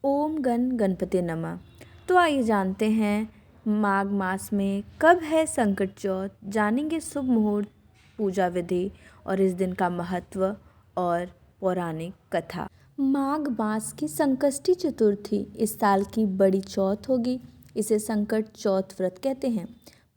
ओम गण गणपते नमः। तो आइए जानते हैं माघ मास में कब है संकट चौथ, जानेंगे शुभ मुहूर्त, पूजा विधि और इस दिन का महत्व और पौराणिक कथा। माघ मास की संकष्टी चतुर्थी इस साल की बड़ी चौथ होगी। इसे संकट चौथ व्रत कहते हैं।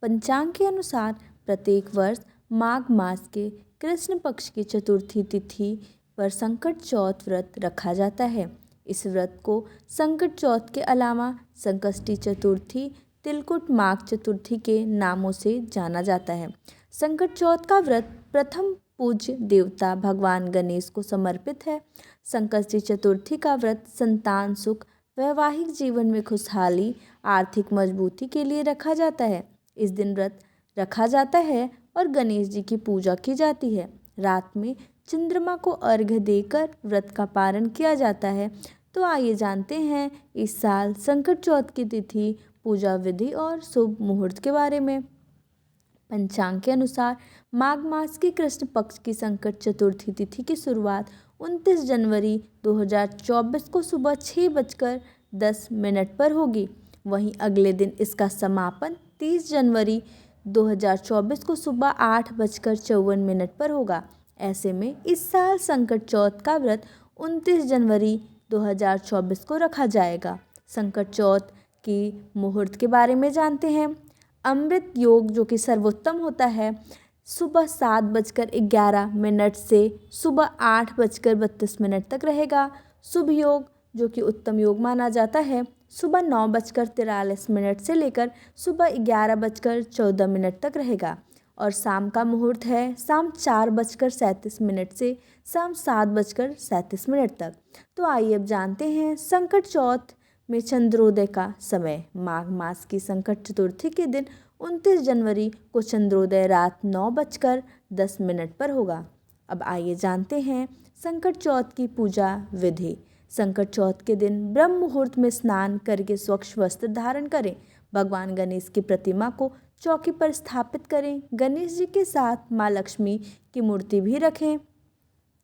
पंचांग के अनुसार प्रत्येक वर्ष माघ मास के कृष्ण पक्ष की चतुर्थी तिथि पर संकट चौथ व्रत रखा जाता है। इस व्रत को संकट चौथ के अलावा संकष्टी चतुर्थी, तिलकुट माघ चतुर्थी के नामों से जाना जाता है। संकट चौथ का व्रत प्रथम पूज्य देवता भगवान गणेश को समर्पित है। संकष्टी चतुर्थी का व्रत संतान सुख, वैवाहिक जीवन में खुशहाली, आर्थिक मजबूती के लिए रखा जाता है। इस दिन व्रत रखा जाता है और गणेश जी की पूजा की जाती है। रात में चंद्रमा को अर्घ्य देकर व्रत का पारण किया जाता है। तो आइए जानते हैं इस साल संकट चौथ की तिथि, पूजा विधि और शुभ मुहूर्त के बारे में। पंचांग के अनुसार माघ मास की कृष्ण पक्ष की संकट चतुर्थी तिथि की शुरुआत 29 जनवरी 2024 को सुबह 6:10 पर होगी। वहीं अगले दिन इसका समापन 30 जनवरी 2024 को सुबह 8:54 पर होगा। ऐसे में इस साल संकट चौथ का व्रत 29 जनवरी 2024 को रखा जाएगा। संकट चौथ की मुहूर्त के बारे में जानते हैं। अमृत योग जो कि सर्वोत्तम होता है, सुबह 7:11 से सुबह 8:32 तक रहेगा। शुभ योग जो कि उत्तम योग माना जाता है, सुबह 9:43 से लेकर सुबह 11:14 तक रहेगा। और शाम का मुहूर्त है शाम 4:37 से शाम 7:37 तक। तो आइए अब जानते हैं संकट चौथ में चंद्रोदय का समय। माघ मास की संकट चतुर्थी के दिन 29 जनवरी को चंद्रोदय रात 9:10 पर होगा। अब आइए जानते हैं संकट चौथ की पूजा विधि। संकट चौथ के दिन ब्रह्म मुहूर्त में स्नान करके स्वच्छ वस्त्र धारण करें। भगवान गणेश की प्रतिमा को चौकी पर स्थापित करें। गणेश जी के साथ माँ लक्ष्मी की मूर्ति भी रखें।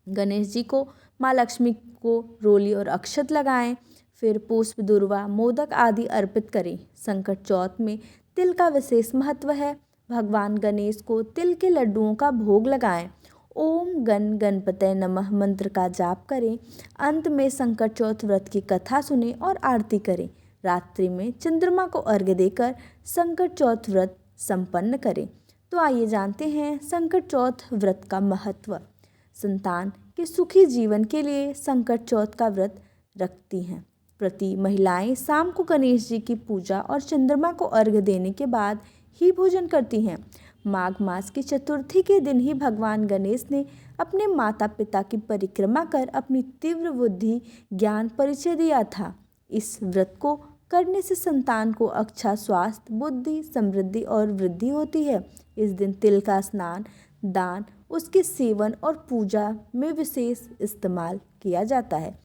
गणेश जी को, माँ लक्ष्मी को रोली और अक्षत लगाएं। फिर पुष्प, दुर्वा, मोदक आदि अर्पित करें। संकट चौथ में तिल का विशेष महत्व है। भगवान गणेश को तिल के लड्डुओं का भोग लगाएं। ओम गण गणपतये नमः मंत्र का जाप करें। अंत में संकट चौथ व्रत की कथा सुने और आरती करें। रात्रि में चंद्रमा को अर्घ्य देकर संकट चौथ व्रत संपन्न करें। तो आइए जानते हैं संकट चौथ व्रत का महत्व। संतान के सुखी जीवन के लिए संकट चौथ का व्रत रखती हैं। प्रति महिलाएं शाम को गणेश जी की पूजा और चंद्रमा को अर्घ्य देने के बाद ही भोजन करती हैं। माघ मास की चतुर्थी के दिन ही भगवान गणेश ने अपने माता पिता की परिक्रमा कर अपनी तीव्र बुद्धि ज्ञान परिचय दिया था। इस व्रत को करने से संतान को अच्छा स्वास्थ्य, बुद्धि, समृद्धि और वृद्धि होती है। इस दिन तिल का स्नान, दान, उसके सेवन और पूजा में विशेष इस्तेमाल किया जाता है।